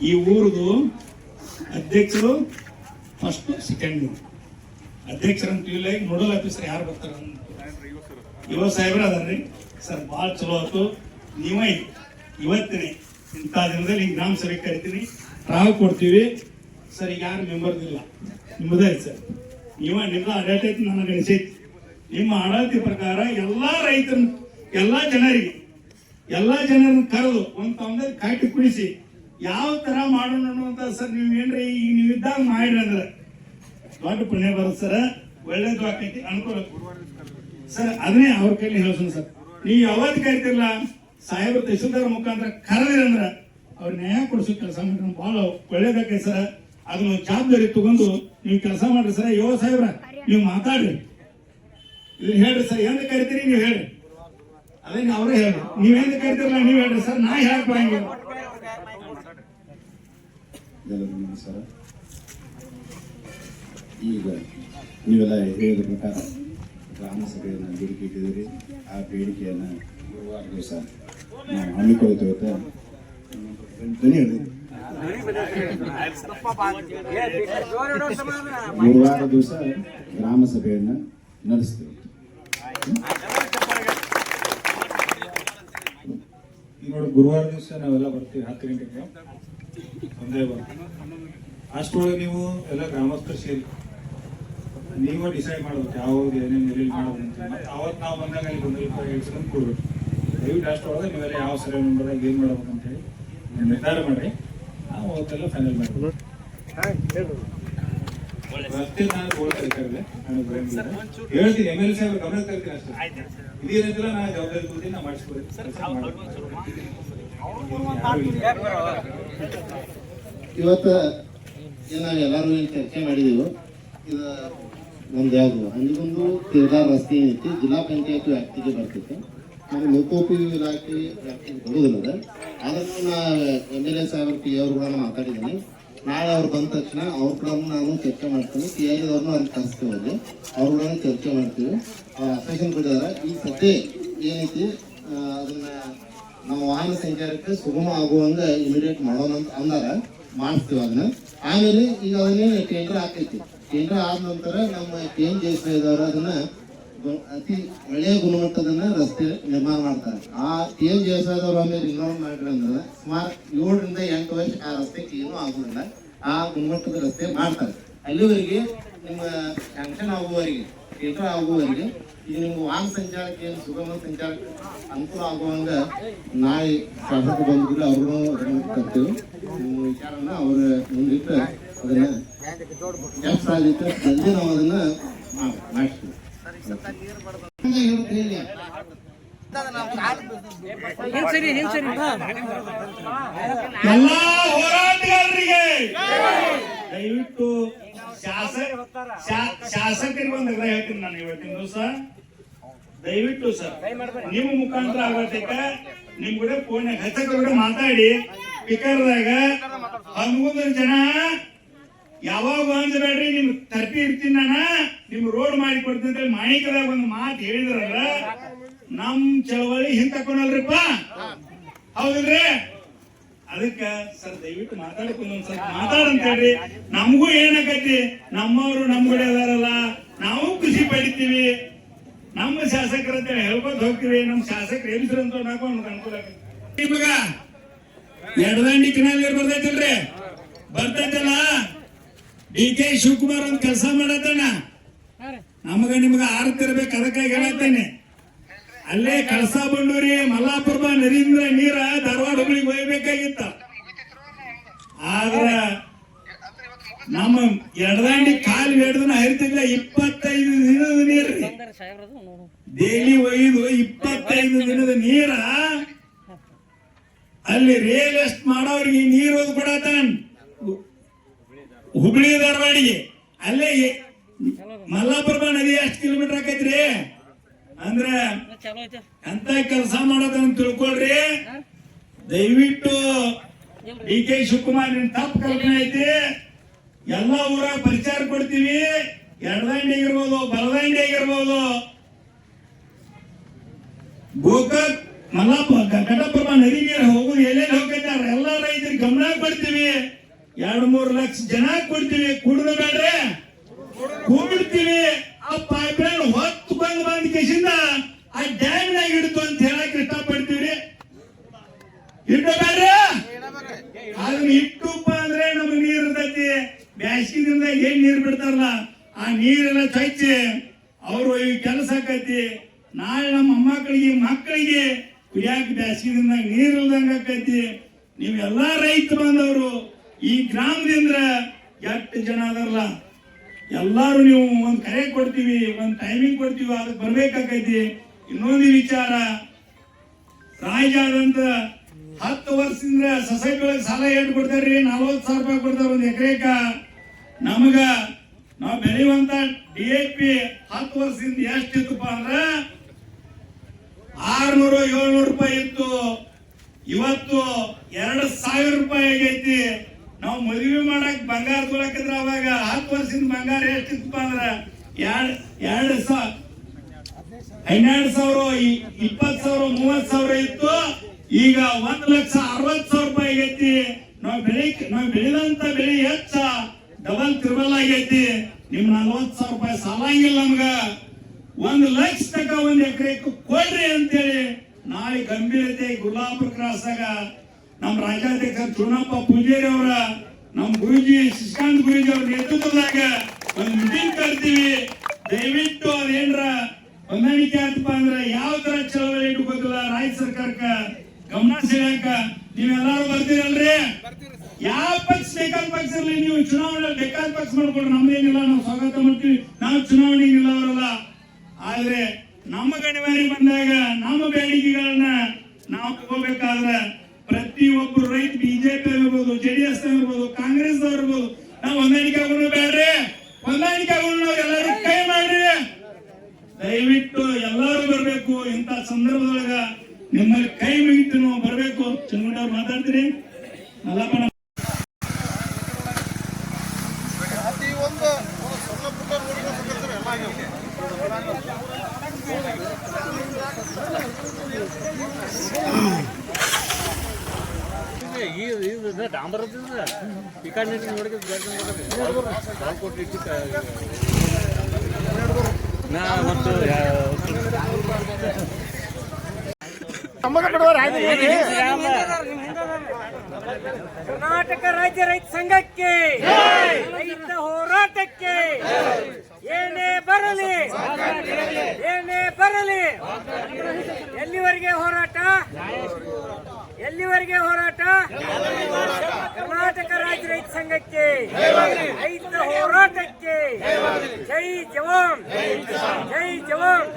ಈ ಊರದು ಅಧ್ಯಕ್ಷರು first second ಅಧ್ಯಕ್ಷರಂತ ಇಲ್ಲ. ಈಗ ನೋಡಲ್ ಆಫೀಸರ್ ಯಾರು ಬರ್ತಾರ ಯುವ ಸಾಹೇಬ್ರ ಅದಾರ್ರಿ ಸರ್. ಭಾಳ ಚಲೋ ಆಯ್ತು. ನೀವೇ ಇವತ್ತಿನೇ ಇಂಥ ದಿನದಲ್ಲಿ ಹಿಂಗೆ ಗ್ರಾಮ ಸಭೆ ಕರಿತೀನಿ, ರಾವ್ ಕೊಡ್ತೀವಿ ಸರ್. ಈಗ ಯಾರು ಮೆಂಬರ್ದಿಲ್ಲ, ನಿಮ್ಮದೇ ಸರ್. ನಿಮ್ದು ಆಡಳಿತ ಐತಿ, ನನ್ನ ನಡೆಸೈತಿ. ನಿಮ್ಮ ಆಡಳಿತ ಪ್ರಕಾರ ಎಲ್ಲಾ ರೈತರನ್ನ, ಎಲ್ಲಾ ಜನರನ್ನ ಕರೆದು ಒಂದು ತಮ್ಮದಲ್ಲಿ ಕಾಟಿ ಕುಡಿಸಿ ಯಾವ ತರ ಮಾಡೋಣ ಅನ್ನುವಂತ ಸರ್. ನೀವು ಏನ್ರಿ ಈಗ ನೀವಿದ್ದಾಗ ಮಾಡ್ರಿ ಅಂದ್ರೆ ದೊಡ್ಡ ಪುಣ್ಯ ಬರುತ್ತೆ ಸರ್. ಒಳ್ಳೇದು ಆಕೈತಿ, ಅನುಕೂಲ ಸರ್. ಅದನ್ನೇ ಅವ್ರ ಕೈಲಿ ಹೇಳ್ಸೋಣ ಸರ್. ನೀವು ಯಾವತ್ತು ಕರಿತಿರಲ್ಲ ಸಾಹೇಬ್ರ ತಹಸೀಲ್ದಾರ್ ಮುಖಾಂತರ ಕರೆದಿರಂದ್ರ ಅವ್ರ ನ್ಯಾಯ ಕೊಡಿಸೋ ಕೆಲಸ ಮಾಡ್ರಿ, ಬಹಳ ಒಳ್ಳೇದಾಕೈತಿ ಸರ್. ಅದನ್ನ ಜವಾಬ್ದಾರಿ ತಗೊಂಡು ನೀವು ಕೆಲಸ ಮಾಡ್ರಿ ಸರ್. ಯುವ ಸಾಹೇಬ್ರ ನೀವು ಮಾತಾಡ್ರಿ, ಇದನ್ನ ಹೇಳ್ರಿ ಸರ್. ಎಂದ ಕರಿತೀರಿ ನೀವು ಹೇಳ್ರಿ, ಅದೇ ಅವರೇ ಹೇಳ್ರಿ. ನೀವೆಂದ ಕರಿತಿರಲ್ಲ ನೀವು ಹೇಳ್ರಿ ಸರ್. ನಾ ಹೇಳಕ್ ಬರಂಗಿಲ್ಲ. ನಮಸ್ಕಾರ. ಈಗ ನೀವೆಲ್ಲ ಹೇಳಿದ ಪ್ರಕಾರ ಗ್ರಾಮ ಸಭೆಯನ್ನು ಬೇಡಿಕೆ ಇಟ್ಟಿದ್ದೀರಿ. ಆ ಬೇಡಿಕೆಯನ್ನು ಗುರುವಾರ ದಿವಸ ನಾವು ಹಮ್ಮಿಕೊಳ್ತೇವೆ ಅಂತ ಗುರುವಾರ ದಿವಸ ಗ್ರಾಮ ಸಭೆಯನ್ನು ನಡೆಸ್ತೇವೆ. ಈಗ ನೋಡಿ, ಗುರುವಾರ ದಿವಸ ನಾವೆಲ್ಲ ಬರ್ತೀವಿ 10 ಗಂಟೆಗೆ ಸಂಜೆ ಬರ್ತೀವಿ. ಅಷ್ಟೊಳಗೆ ನೀವು ಎಲ್ಲ ಗ್ರಾಮಸ್ಥರು ಸೇರಿ ನೀವು ಡಿಸೈಡ್ ಮಾಡ್ಬೇಕು ಯಾವ್ದು ಏನೇನು ರಿಲೀಸ್ ಮಾಡೋದು ಅಂತ. ಮತ್ತೆ ಅವತ್ತು ನಾವು ಬಂದಾಗ ಅಲ್ಲಿ ಇಟ್ಕೊಂಡು ಕೊಡ್ಬೇಕು. ದಯವಿಟ್ಟು ಅಷ್ಟೊಳಗೆ ನೀವೆಲ್ಲ ಯಾವ ಸರಿ ನಂಬರ್ದಾಗ ಏನು ಮಾಡ್ಬೇಕು ಅಂತೇಳಿ ನಿರ್ಧಾರ ಮಾಡಿ ನಾವು ಅವತ್ತೆಲ್ಲ ಫೈನಲ್ ಮಾಡ್ಬೋದು. ರಸ್ತೆ ನಾನು ಬೋರ್ಡ್ ಕರಿತಾರಲ್ಲ, ನಾನು ಹೇಳ್ತೀನಿ MLA ಸಾಹೇಬ್ರು ಗಮನ ಕರಿತೀನಿ ಅಷ್ಟೇ. ಇದೇನಿಲ್ಲ ನಾ ಜವಾಬ್ದಾರಿ ಕೊಡ್ತೀನಿ, ನಾ ಮಾಡಿಸ್ಕೊಡ್ತೀನಿ. ಇವತ್ತು ನಾವು ಎಲ್ಲರೂ ಚರ್ಚೆ ಮಾಡಿದೆವು. ಇದು ಒಂದು ಯಾವುದು ಹಂದಿಗೊಂದು ತಿರ್ಗಾರ್ ರಸ್ತೆ ಏನೈತಿ ಜಿಲ್ಲಾ ಪಂಚಾಯತ್ ವ್ಯಾಪ್ತಿಗೆ ಬರ್ತಿತ್ತು. ನಮ್ಮ ಲೋಕೋಪಯೋಗಿ ಇಲಾಖೆ ವ್ಯಾಪ್ತಿಗೆ ಬರುವುದಿಲ್ಲ. ಅದನ್ನು ನಾ MLA ಸಾಹೇಬ್ರ PA ಅವ್ರು ಕೂಡ ಮಾತಾಡಿದ್ದೀನಿ. ನಾಳೆ ಅವ್ರು ಬಂದ ತಕ್ಷಣ ಅವ್ರ ಕೂಡ ನಾನು ಚರ್ಚೆ ಮಾಡ್ತೀನಿ. PI ಅವ್ರನ್ನೂ ಅಲ್ಲಿ ಕಳಿಸ್ತೀವಿ, ಅಲ್ಲಿ ಅವ್ರ ಕೂಡ ಚರ್ಚೆ ಮಾಡ್ತೀವಿ. ಅಸೆಷನ್ ಕೊಟ್ಟಿದ್ದಾರೆ. ಈ ಸದ್ಯ ಏನೈತಿ ಅದನ್ನ ನಮ್ಮ ವಾಹನ ಸಂಚಾರಕ್ಕೆ ಸುಗಮ ಆಗುವಂಗೆ ಇಮಿಡಿಯೇಟ್ ಮಾಡೋಣ ಅಂತ ಅಂದಾಗ ಮಾಡಿಸ್ತೀವಿ ಅದನ್ನ. ಆಮೇಲೆ ಈಗ ಅದನ್ನೇ ಟೆಂಡರ್ ಹಾಕೈತಿ. ಟೆಂಡರ್ ಆದ ನಂತರ ನಮ್ಮ KM ಜಯಶ್ರೀದವರು ಅದನ್ನ ಅತಿ ಒಳ್ಳೆಯ ಗುಣಮಟ್ಟದನ್ನ ರಸ್ತೆ ನಿರ್ಮಾಣ ಮಾಡ್ತಾರೆ. ಆ KM ಜಯಶ್ರೀದವರು ಆಮೇಲೆ ರಿನೋವ್ ಮಾಡಿದ್ರೆ ಅಂದ್ರೆ ಸುಮಾರು 7 ರಿಂದ 8 ವರ್ಷ ಆ ರಸ್ತೆಗೆ ಏನೂ ಆಗುದಿಲ್ಲ. ಆ ಗುಣಮಟ್ಟದ ರಸ್ತೆ ಮಾಡ್ತಾರೆ. ಅಲ್ಲಿವರೆಗೆ ನಿಮ್ಮ ಸ್ಯಾಂಕ್ಷನ್ ಆಗುವವರೆಗೆ, ಟೆಂಡರ್ ಆಗುವವರೆಗೆ ಈಗ ನಿಮ್ಗೆ ವಾಹನ ಸಂಚಾರಕ್ಕೆ ಏನು ಸುಗಮ ಸಂಚಾರಕ್ಕೆ ಅನುಕೂಲ ಆಗುವಂಗ ನಾಳೆ ಶಾಸಕರು ಬಂದಿದ್ರು ಅವ್ರನ್ನೂ ಅದನ್ನು ತರ್ತೀವಿ. ನಿಮ್ಮ ವಿಚಾರನ ಅವ್ರ ಮುಂದಿಟ್ಟು ಅದನ್ನ ಎಷ್ಟು ಸಾಧ್ಯತೆ ಜಲ್ದಿ ನಾವು ಅದನ್ನ ಮಾಡಿಸ್ತೀವಿ. ಎಲ್ಲಾ ಹೋರಾಟಗಾರರಿಗೆ ದಯವಿಟ್ಟು ಶಾಸಕರಿಗೆ ಒಂದು ಆಗ್ರಹ ಹೇಳ್ತೀನಿ ನಾನು ಇವತ್ತಿನ ದಿವಸ. ದಯವಿಟ್ಟು ಸರ್ ನಿಮ್ಮ ಮುಖಾಂತರ ಆಗತಕ್ಕ ನಿಮ್ ಕೂಡ ಫೋನ್ ಹಚ್ಚಕ ಮಾತಾಡಿ ಸ್ಪೀಕರ್ದಾಗ ಹಂಗೊಂದು ಜನ ಯಾವಾಗ ಅಂದ್ಬೇಡ್ರಿ, ನಿಮ್ ತರ್ಪಿ ಇರ್ತೀನಿ ನಾನು, ನಿಮ್ ರೋಡ್ ಮಾಡಿ ಕೊಡ್ತೀನಿ ಅಂತ ಮಾಣಿಕದಾಗ ಒಂದು ಮಾತು ಹೇಳಿದ್ರಲ್ಲ, ನಮ್ ಚಳವಳಿ ಹಿಂತಕೊಂಡಲ್ರಿಪ್ಪ, ಹೌದಿಲ್ರಿ? ಅದಕ್ಕ ಸರ್ ದಯವಿಟ್ಟು ಮಾತಾಡ್ಕೊಂಡು ಒಂದ್ಸಲ ಮಾತಾಡಂತ ಹೇಳ್ರಿ. ನಮಗೂ ಏನಾಗೈತಿ, ನಮ್ಮವ್ರು ನಮ್ ಕಡೆ ಅದಾರಲ್ಲ, ನಾವು ಖುಷಿ ಪಡಿತೀವಿ. ನಮ್ಮ ಶಾಸಕರ ಅಂತ ಹೇಳ್ಕೊತ ಹೋಗ್ತೀವಿ. ನಮ್ಮ ಶಾಸಕರು ಎಲ್ಸ್ರು ಅಂತ ನಮ್ಗೆ ಅನುಕೂಲ ಆಗೈತಿ. ನಿಮಗ ಎಡದಂಡಿ ಕಿನಾಲಿ ಬರ್ತೈತಿಲ್ರಿ, ಬರ್ತೈತಲ್ಲ. DK ಶಿವಕುಮಾರ್ ಒಂದ್ ಕೆಲಸ ಮಾಡತ್ತಣ್ಣ, ನಮಗ ನಿಮ್ಗ ಆರ್ತಿರ್ಬೇಕು. ಅದಕ್ಕಾಗಿ ಹೇಳತ್ತೇನೆ, ಅಲ್ಲೇ ಕಳಸಾ ಬಂಡೂರಿ ಮಲ್ಲಾಪುರ ನರೇಂದ್ರ ನೀರ ಧಾರವಾಡ ಹುಬ್ಳಿಗೆ ಒಯ್ಬೇಕಾಗಿತ್ತ. ಆದ್ರ ನಮ್ಮ ಎಡದಂಡಿ ಕಾಲು ಹಿಡಿದನ ಹರಿತಿಲ್ಲ. 25 ದಿನದ ನೀರು ಡೈಲಿ ಒಯ್ದು 25 ದಿನದ ನೀರ ಅಲ್ಲಿ ರಿಯಲ್ ಎಸ್ಟ್ ಮಾಡೋರಿಗೆ ನೀರು ಕೊಡತಾನ ಹುಬ್ಳಿ ಧಾರವಾಡಿಗೆ. ಅಲ್ಲೇ ಮಲ್ಲಾಪುರ ನದಿ ಎಷ್ಟು ಕಿಲೋಮೀಟರ್ ಆಕೈತ್ರಿ ಅಂದ್ರ ಅಂತ ಕೆಲಸ ಮಾಡೋದನ್ನ ತಿಳ್ಕೊಳ್ರಿ. ದಯವಿಟ್ಟು DK ಶಿವಕುಮಾರ್ ತಪ್ಪು ಕಲ್ಪನೆ ಐತಿ. ಎಲ್ಲ ಊರಾಗ ಪರಿಚಾರ ಕೊಡ್ತೀವಿ. ಎಡದಂಡಿ ಆಗಿರ್ಬೋದು, ಬಲದಂಡಿ ಆಗಿರ್ಬೋದು, ಗೋಕಾಕ್ ಮಲ್ಲಾಪ ಘಟಪ್ರಭಾ ನದಿ ನೀರು ಹೋಗುದು ಎಲ್ಲೆಲ್ಲಿ ಹೋಗಿದ್ದಾರೆ ಎಲ್ಲ ರೈತರಿಗೆ ಗಮನ ಕೊಡ್ತೀವಿ. 2-3 ಲಕ್ಷ ಜನ ಕೊಡ್ತೀವಿ. ಕುಡಿದು ಬೇಡ್ರೆ ಕೂಡ್ತೀವಿ. ಆ ಪೈಪ್ಲೈನ್ ಹೊತ್ತು ಬಂದ್ ಕೇಸಿಂದ ಆ ಡ್ಯಾಮ್ನಾಗ ಇಡ್ತು ಅಂತ ಹೇಳಕ್ ಇಷ್ಟಪಡ್ತೀವಿ. ಇಡಬೇಡ್ರಿ, ಅದನ್ನ ಇಟ್ಟುಪ್ಪ ಅಂದ್ರೆ ನಮ್ಗೆ ನೀರ್ ಇರ್ತೈತಿ. ಬ್ಯಾಸಿಗಿಂದ ಏನ್ ನೀರ್ ಬಿಡ್ತಾರಲ್ಲ ಆ ನೀರೆಲ್ಲ ಚಚ್ಚಿ ಅವರು ಈ ಕೆಲಸ ಆಕೈತಿ. ನಾಳೆ ನಮ್ಮ ಮಕ್ಕಳಿಗೆ ಕುಡಿಯಾಕ ಬ್ಯಾಸಿಗಿಂದ ನೀರ್ ಇಲ್ದಂಗ ಆಕೈತಿ. ನೀವೆಲ್ಲಾ ರೈತ ಬಂದವರು ಈ ಗ್ರಾಮದಿಂದ ಎಷ್ಟು ಜನ ಅದಾರಲ್ಲ ಎಲ್ಲಾರು ನೀವು ಒಂದ್ ಕರೆ ಕೊಡ್ತೀವಿ, ಒಂದ್ ಟೈಮಿಂಗ್ ಕೊಡ್ತೀವಿ, ಅದಕ್ಕೆ ಬರ್ಬೇಕಾಕೈತಿ. ಇನ್ನೊಂದು ವಿಚಾರ, ರಾಜ ಆದಂತ 10 ವರ್ಷದಿಂದ ಸೊಸೈಟಿ ಒಳಗೆ ಸಾಲ ಎಷ್ಟು ಕೊಡ್ತಾರ್ರಿ? 40,000 ರೂಪಾಯಿ ಕೊಡ್ತಾರ ಒಂದ್ ಎಕರೆಕ. ನಮಗ ನಾವು ಬೆಳೆಯುವಂತ DAP 10 ವರ್ಷದಿಂದ ಎಷ್ಟು ಇತ್ತಪ್ಪ ಅಂದ್ರ 600-700 ರೂಪಾಯಿ ಇತ್ತು. ಇವತ್ತು 2,000 ರೂಪಾಯಿ ಆಗೈತಿ. ನಾವು ಮದುವೆ ಮಾಡಕ್ ಬಂಗಾರ ತೊಳಕಿದ್ರ ಅವಾಗ 10 ವರ್ಷದಿಂದ ಬಂಗಾರ ಎಷ್ಟಿತ್ತಪ್ಪ ಅಂದ್ರ 12,000, 12,000, 20,000, 30,000 ಇತ್ತು. ಈಗ 1,60,000 ರೂಪಾಯಿ ಆಗೈತಿ. ನಾವು ಬೆಳೆದಂತ ಬೆಳೆ ಹೆಚ್ಚ ಡಬಲ್ ತ್ರಿಬಲ್ ಆಗೈತಿ. ನಿಮ್ 40,000 ರೂಪಾಯಿ ಸಾಲಂಗಿಲ್ಲ ನಮ್ಗ. 1 ಲಕ್ಷ ತಕ ಒಂದ್ ಎಕರೆ ಕೊಡ್ರಿ ಅಂತೇಳಿ ನಾಳೆ ಗಂಭೀರತೆ ಗುಲಾಬ್ ಕ್ರಾಸಾಗ ನಮ್ಮ ರಾಜ್ಯಾಧ್ಯಕ್ಷ ಚುನಪ್ಪ ಪೂಜಾರಿ ಅವರ, ನಮ್ಮ ಗುರುಜಿ ಶಶಿಕಾಂತ್ ಗುರುಜಿ ಅವ್ರ ನೇತೃತ್ವದಾಗ ಒಂದು ಮೀಟಿಂಗ್ ಕರ್ತೀವಿ. ದಯವಿಟ್ಟು ಅದೇನ್ರ ಹೊಂದಾಣಿಕೆ ಆತಪ್ಪ ಅಂದ್ರೆ ಯಾವ ತರ ಚಳವಳಿ ಇಟ್ಕೋತಿಲ್ಲ ರಾಜ್ಯ ಸರ್ಕಾರಕ್ಕ ಗಮನ ಸೆಳೆಯಕ ನೀವೆಲ್ಲರೂ ಬರ್ತೀರಲ್ರಿ? ಯಾವ ಪಕ್ಷ ಬೇಕಾದ ಪಕ್ಷ ಇರಲಿ, ನೀವು ಚುನಾವಣೆ ಬೇಕಾದ ಪಕ್ಷ ಮಾಡ್ಕೊಡ್ರಿ, ನಮ್ದೇನಿಲ್ಲ, ನಾವು ಸ್ವಾಗತ ಮಾಡ್ತೀವಿ. ನಾವು ಚುನಾವಣೆಗೆ ನಿಲ್ಲವರಲ್ಲ. ಆದ್ರೆ ನಮ್ಮ ಗಣಿವಾರಿ ಬಂದಾಗ ನಮ್ಮ ಬೇಡಿಕೆಗಳನ್ನ ನಾವು ತಗೋಬೇಕಾದ್ರೆ ಪ್ರತಿಯೊಬ್ಬರು ರೈತ BJP ಇರ್ಬೋದು, JDS ಇರ್ಬೋದು, ಕಾಂಗ್ರೆಸ್ ಇರ್ಬೋದು, ನಾವು ಹೊಂದಾಣಿಕೆ ಆಗೋಣ ಬೇಡ್ರಿ. ಹೊಂದಾಣಿಕೆ ಆಗೋಣ, ನಾವು ಎಲ್ಲರೂ ಕೈ ಮಾಡ್ರಿ. ದಯವಿಟ್ಟು ಎಲ್ಲರೂ ಬರ್ಬೇಕು. ಇಂಥ ಸಂದರ್ಭದೊಳಗ ನಿಮ್ಮಲ್ಲಿ ಕೈ ಮುಗಿತು ನಾವು ಬರ್ಬೇಕು. ಚಂದ್ರಗೌಡ ಮಾತಾಡ್ತೀರಿ? ಮಲ್ಲಪ್ಪನ ಡಾಂಬರ್ ಈ ಕಡೆ ಕರ್ನಾಟಕ ರಾಜ್ಯ ರೈತ ಸಂಘಕ್ಕೆ, ರೈತ ಹೋರಾಟಕ್ಕೆ ಏನೇ ಬರಲಿ ಎಲ್ಲಿವರೆಗೆ ಹೋರಾಟ? ಕರ್ನಾಟಕ ರಾಜ್ಯ ರೈತ ಸಂಘಕ್ಕೆ, ರೈತ ಹೋರಾಟಕ್ಕೆ. ಜೈ ಜವಾನ್, ಜೈ ಜವಾನ್.